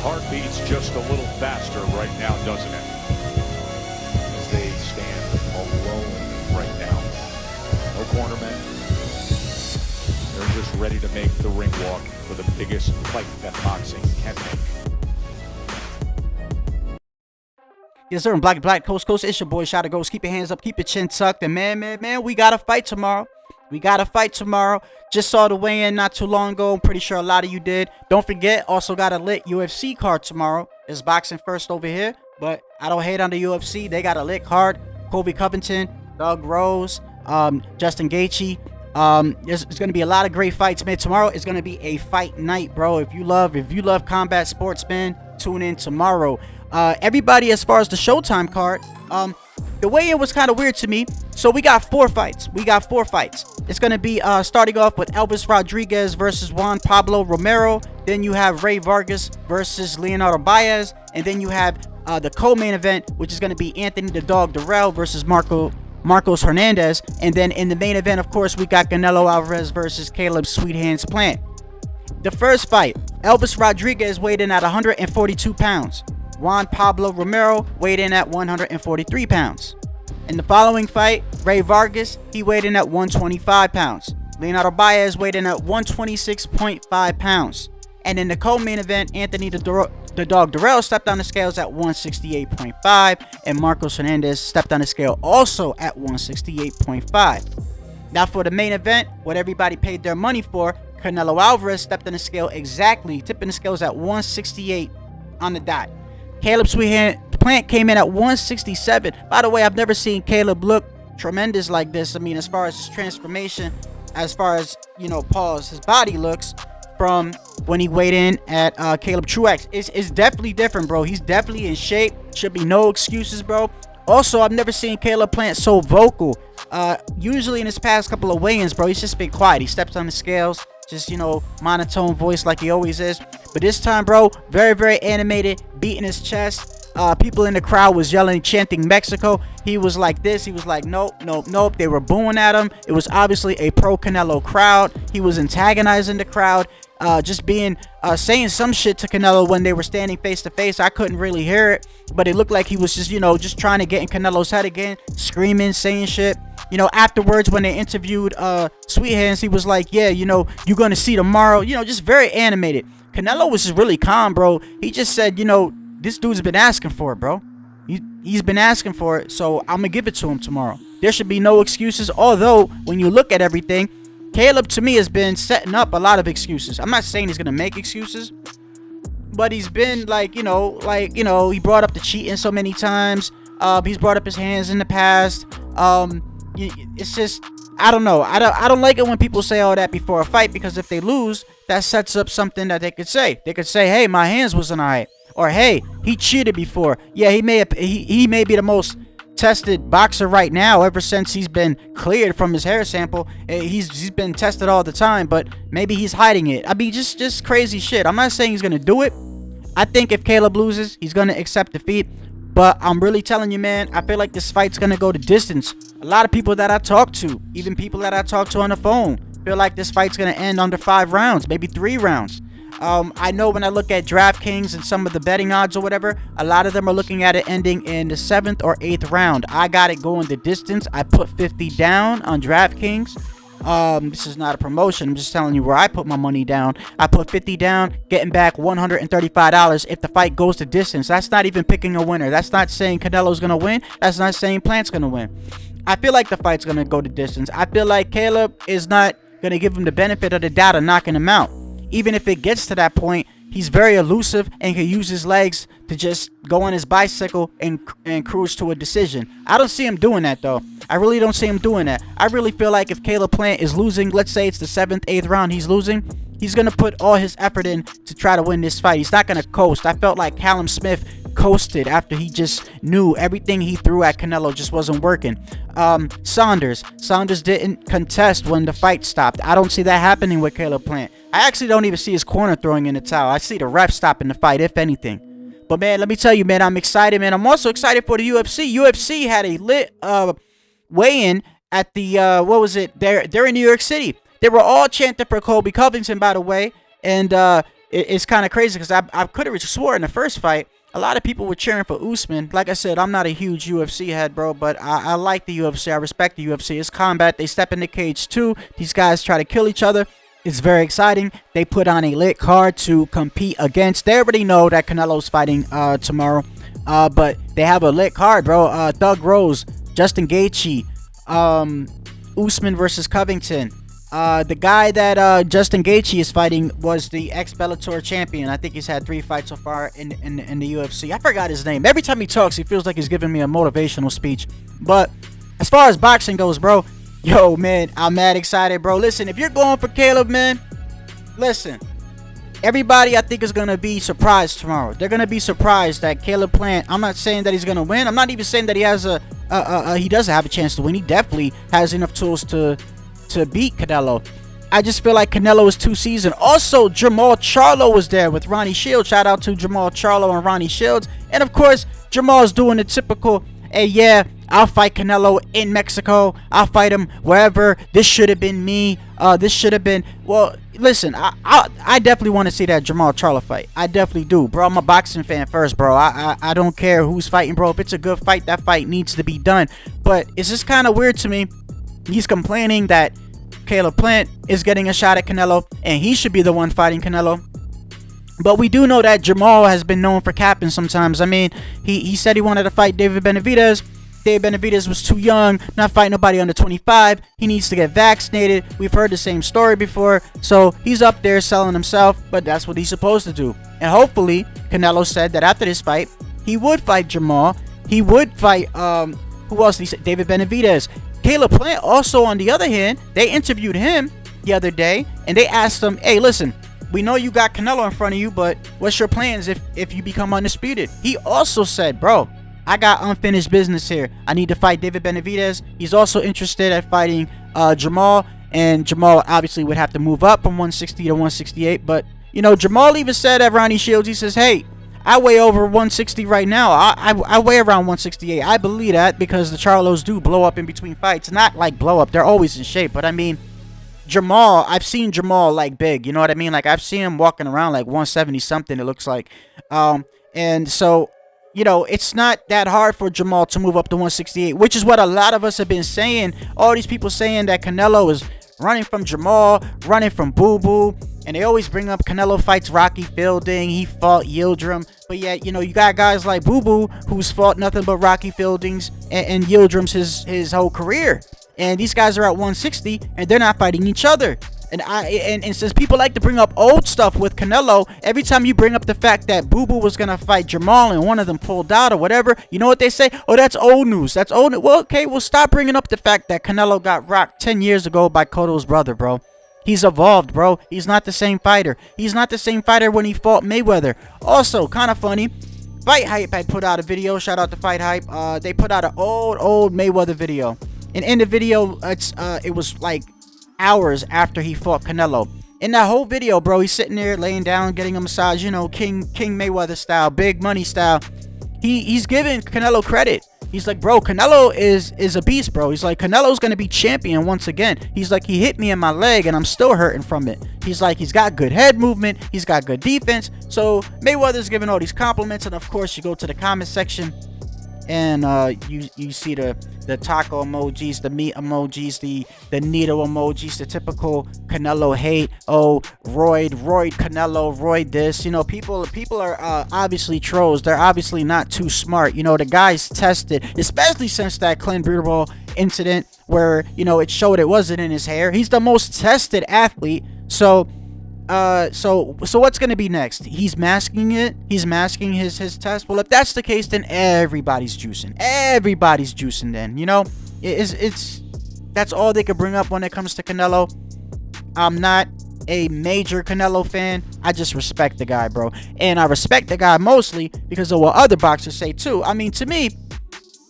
heart beats just a little faster right now, doesn't it? As they stand alone right now. No cornermen. They're just ready to make the ring walk for the biggest fight that boxing can make. Yes, sir. And Black Coast Coast. It's your boy Shot of Ghost. Keep your hands up. Keep your chin tucked. And man, we got to fight tomorrow. We got to fight tomorrow. Just saw the weigh-in not too long ago. I'm pretty sure a lot of you did. Don't forget, also got a lit UFC card tomorrow. It's boxing first over here. But I don't hate on the UFC. They got a lit card. Colby Covington, Doug Rose, Justin Gaethje. There's going to be a lot of great fights, man. Tomorrow is going to be a fight night, bro. If you love combat sports, man, tune in tomorrow. Everybody, as far as the Showtime card, the weigh-in was kind of weird to me. So we got four fights. It's going to be starting off with Elvis Rodriguez versus Juan Pablo Romero. Then you have Ray Vargas versus Leonardo Baez. And then you have the co-main event, which is going to be Anthony the Dog Durrell versus Marcos Hernandez. And then in the main event, of course, we got Canelo Alvarez versus Caleb Sweet Hands Plant. The first fight, Elvis Rodriguez weighed in at 142 pounds. Juan Pablo Romero weighed in at 143 pounds. In the following fight, Ray Vargas, he weighed in at 125 pounds. Leonardo Baez weighed in at 126.5 pounds. And in the co-main event, Anthony the Dog Durrell stepped on the scales at 168.5, and Marcos Hernandez stepped on the scale also at 168.5. Now for the main event, what everybody paid their money for, Canelo Alvarez stepped on the scale exactly, tipping the scales at 168 on the dot. Caleb Sweet Plant came in at 167. By the way, I've never seen Caleb look tremendous like this. I mean, as far as his transformation, as far as, his body looks from when he weighed in at Caleb Truex. It's definitely different, bro. He's definitely in shape. Should be no excuses, bro. Also, I've never seen Caleb Plant so vocal. Usually in his past couple of weigh-ins, bro, he's just been quiet. He steps on the scales, just, monotone voice like he always is. But this time, bro, very, very animated, beating his chest. People in the crowd was yelling, chanting Mexico. He was like this. He was like, nope, nope, nope. They were booing at him. It was obviously a pro-Canelo crowd. He was antagonizing the crowd. Just saying some shit to Canelo when they were standing face to face. I couldn't really hear it, but it looked like he was just trying to get in Canelo's head again, screaming, saying shit. Afterwards when they interviewed Sweet Hands, he was like, yeah, you're gonna see tomorrow. Just very animated. Canelo was just really calm, bro. He just said, this dude's been asking for it, bro. He's been asking for it, so I'm gonna give it to him tomorrow. There should be no excuses. Although when you look at everything, Caleb, to me, has been setting up a lot of excuses. I'm not saying he's going to make excuses, but he's been he brought up the cheating so many times. He's brought up his hands in the past. It's just, I don't know. I don't like it when people say all that before a fight, because if they lose, that sets up something that they could say. They could say, hey, my hands wasn't all right. Or, hey, he cheated before. Yeah, he may be the most tested boxer right now ever since he's been cleared from his hair sample. He's been tested all the time, but maybe he's hiding it. I mean, just crazy shit. I'm not saying he's gonna do it. I think if Caleb loses, he's gonna accept defeat, but I'm really telling you, man, I feel like this fight's gonna go the distance. A lot of people that I talk to, even people that I talk to on the phone, feel like this fight's gonna end under 5 rounds, maybe 3 rounds. I know when I look at DraftKings and some of the betting odds or whatever, a lot of them are looking at it ending in the 7th or 8th round. I got it going the distance. I put 50 down on DraftKings. This is not a promotion. I'm just telling you where I put my money down. I put 50 down, getting back $135 if the fight goes the distance. That's not even picking a winner. That's not saying Canelo's going to win. That's not saying Plant's going to win. I feel like the fight's going to go the distance. I feel like Caleb is not going to give him the benefit of the doubt of knocking him out. Even if it gets to that point, he's very elusive and can use his legs to just go on his bicycle and cruise to a decision. I don't see him doing that, though. I really don't see him doing that. I really feel like if Caleb Plant is losing, let's say it's the 7th, 8th round he's losing, he's going to put all his effort in to try to win this fight. He's not going to coast. I felt like Callum Smith coasted after he just knew everything he threw at Canelo just wasn't working. Saunders didn't contest when the fight stopped. I don't see that happening with Caleb Plant. I actually don't even see his corner throwing in the towel. I see the ref stopping the fight, if anything. But, man, let me tell you, man, I'm excited, man. I'm also excited for the UFC. UFC had a lit weigh-in at the, what was it? They're in New York City. They were all chanting for Colby Covington, by the way. And it's kind of crazy because I could have swore in the first fight a lot of people were cheering for Usman. Like I said, I'm not a huge UFC head, bro, but I like the UFC. I respect the UFC. It's combat. They step in the cage too. These guys try to kill each other. It's very exciting. They put on a lit card to compete against. They already know that Canelo's fighting tomorrow, but they have a lit card, bro. Thug Rose, Justin Gaethje, Usman versus Covington. The guy that Justin Gaethje is fighting was the ex-Bellator champion. I think he's had 3 fights so far in the UFC. I forgot his name. Every time he talks, he feels like he's giving me a motivational speech. But as far as boxing goes, bro, yo, man, I'm mad excited, bro. Listen, if you're going for Caleb, man, listen. Everybody, I think, is going to be surprised tomorrow. They're going to be surprised that Caleb Plant, I'm not saying that he's going to win. I'm not even saying that he has he doesn't have a chance to win. He definitely has enough tools to beat Canelo. I just feel like Canelo is too seasoned. Also, Jamal Charlo was there with Ronnie Shields. Shout out to Jamal Charlo and Ronnie Shields. And of course, Jamal's doing the typical, hey, yeah, I'll fight Canelo in Mexico. I'll fight him wherever. This should have been me. This should have been. Well, listen, I definitely want to see that Jamal Charlo fight. I definitely do, bro. I'm a boxing fan first, bro. I don't care who's fighting, bro. If it's a good fight, that fight needs to be done. But it's just kind of weird to me. He's complaining that Caleb Plant is getting a shot at Canelo, and he should be the one fighting Canelo. But we do know that Jamal has been known for capping sometimes. I mean, he said he wanted to fight David Benavidez. David Benavidez was too young, not fighting nobody under 25. He needs to get vaccinated. We've heard the same story before. So he's up there selling himself, but that's what he's supposed to do. And hopefully, Canelo said that after this fight, he would fight Jamal. He would fight, who else? He said David Benavidez. Caleb Plant also, on the other hand, they interviewed him the other day, and they asked him, hey, listen, we know you got Canelo in front of you, but what's your plans if you become undisputed? He also said, bro, I got unfinished business here. I need to fight David Benavidez. He's also interested at fighting Jamal, and Jamal obviously would have to move up from 160 to 168, but, you know, Jamal even said at Ronnie Shields, he says, hey, I weigh over 160 right now. I weigh around 168. I believe that because the Charlos do blow up in between fights. Not like blow up. They're always in shape. But I mean, Jamal, I've seen Jamal like big. You know what I mean? Like I've seen him walking around like 170 something, it looks like. And so, you know, it's not that hard for Jamal to move up to 168, which is what a lot of us have been saying. All these people saying that Canelo is running from Jamal, running from Boo Boo. And they always bring up Canelo fights Rocky Fielding. He fought Yildirim. But yet, you know, you got guys like Boo Boo who's fought nothing but Rocky Fieldings and Yildirim's his whole career. And these guys are at 160 and they're not fighting each other. And since people like to bring up old stuff with Canelo, every time you bring up the fact that Boo Boo was going to fight Jamal and one of them pulled out or whatever, you know what they say? Oh, that's old news. That's old news. Well, okay, well, stop bringing up the fact that Canelo got rocked 10 years ago by Cotto's brother, bro. He's evolved, bro. He's not the same fighter. He's not the same fighter when he fought Mayweather. Also, kind of funny, Fight Hype had put out a video. Shout out to Fight Hype. They put out an old Mayweather video. And in the video, it was like hours after he fought Canelo. In that whole video, bro, he's sitting there laying down, getting a massage, you know, King Mayweather style, big money style. He's giving Canelo credit. He's like, bro, Canelo is a beast, bro. He's like, Canelo's going to be champion once again. He's like, he hit me in my leg and I'm still hurting from it. He's like, he's got good head movement. He's got good defense. So Mayweather's giving all these compliments. And of course, you go to the comment section and you see the taco emojis, the meat emojis, the needle emojis, the typical Canelo hate. Oh, roid Canelo, roid this. You know, people are obviously trolls. They're obviously not too smart. You know, the guy's tested, especially since that Clint Brutal incident where, you know, it showed it wasn't in his hair. He's the most tested athlete. So what's going to be next? He's masking it. He's masking his test. Well, if that's the case, then everybody's juicing. Everybody's juicing then, you know? It's that's all they could bring up when it comes to Canelo. I'm not a major Canelo fan. I just respect the guy, bro. And I respect the guy mostly because of what other boxers say too. I mean, to me,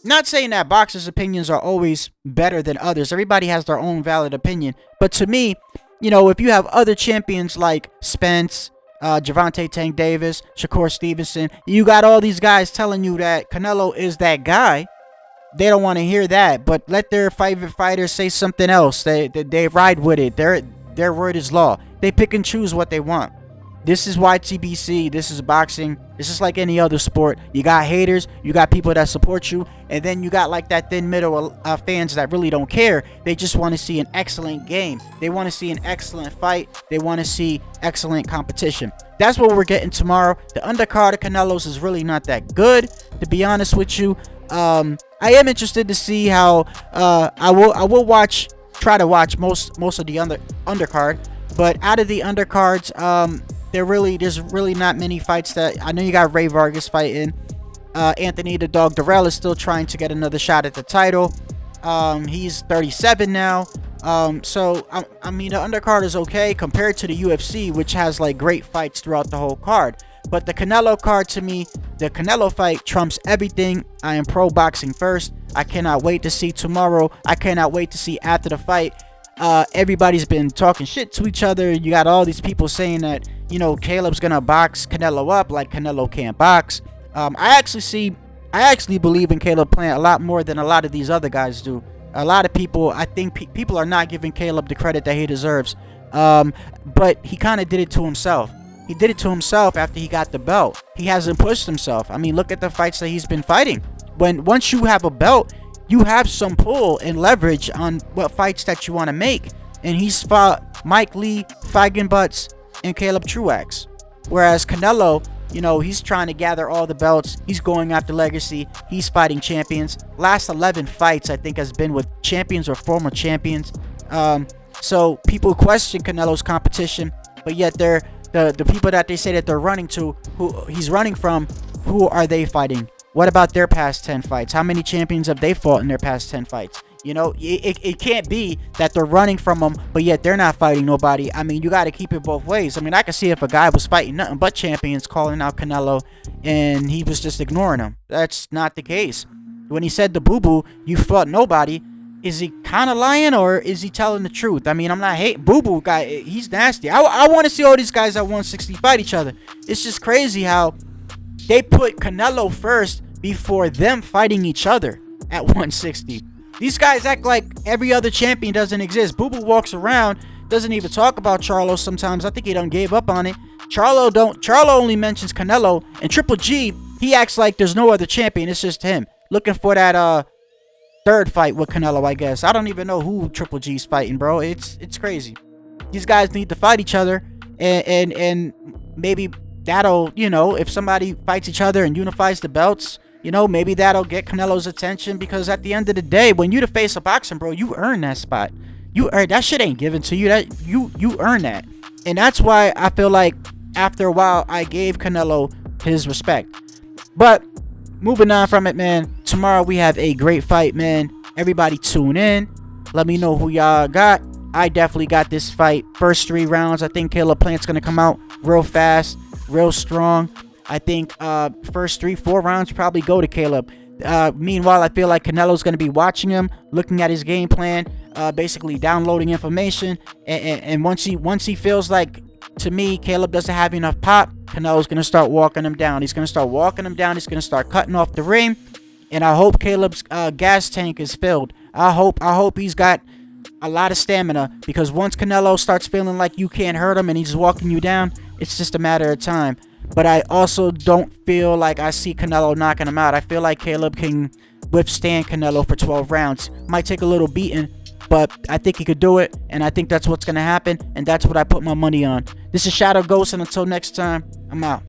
not saying that boxers' opinions are always better than others. Everybody has their own valid opinion. But to me, you know, if you have other champions like Spence, Gervonta Tank Davis, Shakur Stevenson, you got all these guys telling you that Canelo is that guy. They don't want to hear that, but let their favorite fighters say something else. They ride with it. Their word is law. They pick and choose what they want. This is YTBC. This is boxing. This is like any other sport. You got haters, you got people that support you, and then you got like that thin middle fans that really don't care. They just want to see an excellent game. They want to see an excellent fight. They want to see excellent competition. That's what we're getting tomorrow. The undercard of Canelo's is really not that good, to be honest with you. I am interested to see how I will try to watch most of the undercard, but out of the undercards, there's really not many fights that I know. You got Ray Vargas fighting. Anthony the Dog Durrell is still trying to get another shot at the title. He's 37 now. So I mean, the undercard is okay compared to the UFC, which has like great fights throughout the whole card. But the Canelo card, to me, the Canelo fight trumps everything. I am pro boxing first. I cannot wait to see tomorrow. I cannot wait to see after the fight. Everybody's been talking shit to each other. You got all these people saying that, you know, Caleb's gonna box Canelo up like Canelo can't box. I actually believe in Caleb Plant a lot more than a lot of these other guys do. A lot of people, I think people are not giving Caleb the credit that he deserves. But he kind of did it to himself. He did it to himself after he got the belt. He hasn't pushed himself. I mean, look at the fights that he's been fighting. Once you have a belt, you have some pull and leverage on what fights that you want to make. And he's fought Mike Lee, Feigenbutts, and Caleb Truax. Whereas Canelo, you know, he's trying to gather all the belts. He's going after legacy. He's fighting champions. Last 11 fights, I think, has been with champions or former champions. So people question Canelo's competition, but yet they're the people that they say that they're running to, who he's running from, who are they fighting? What about their past 10 fights? How many champions have they fought in their past 10 fights? You know, it can't be that they're running from them, but yet they're not fighting nobody. I mean, you got to keep it both ways. I mean, I can see if a guy was fighting nothing but champions calling out Canelo and he was just ignoring them. That's not the case. When he said the boo-boo, you fought nobody, is he kind of lying or is he telling the truth? I mean, I'm not hating. Boo-boo guy, he's nasty. I want to see all these guys at 160 fight each other. It's just crazy how they put Canelo first before them fighting each other at 160. These guys act like every other champion doesn't exist. Boo Boo walks around, doesn't even talk about Charlo sometimes. I think he done gave up on it. Charlo only mentions Canelo. And Triple G, he acts like there's no other champion. It's just him. Looking for that third fight with Canelo, I guess. I don't even know who Triple G's fighting, bro. It's crazy. These guys need to fight each other. And maybe that'll, you know, if somebody fights each other and unifies the belts, you know, maybe that'll get Canelo's attention, because at the end of the day, when you the face of boxing, bro, you earn that spot. You earn that shit. Ain't given to you. That you earn that, and that's why I feel like after a while I gave Canelo his respect. But moving on from it, man. Tomorrow we have a great fight, man. Everybody tune in. Let me know who y'all got. I definitely got this fight. First 3 rounds, I think Caleb Plant's gonna come out real fast, real strong. I think first 3-4 rounds probably go to Caleb. Meanwhile, I feel like Canelo's going to be watching him, looking at his game plan, basically downloading information. And once he feels like, to me, Caleb doesn't have enough pop, Canelo's going to start walking him down. He's going to start walking him down. He's going to start cutting off the ring. And I hope Caleb's gas tank is filled. I hope he's got a lot of stamina, because once Canelo starts feeling like you can't hurt him and he's walking you down, it's just a matter of time. But I also don't feel like I see Canelo knocking him out. I feel like Caleb can withstand Canelo for 12 rounds. Might take a little beating, but I think he could do it. And I think that's what's going to happen. And that's what I put my money on. This is Shadow Ghost. And until next time, I'm out.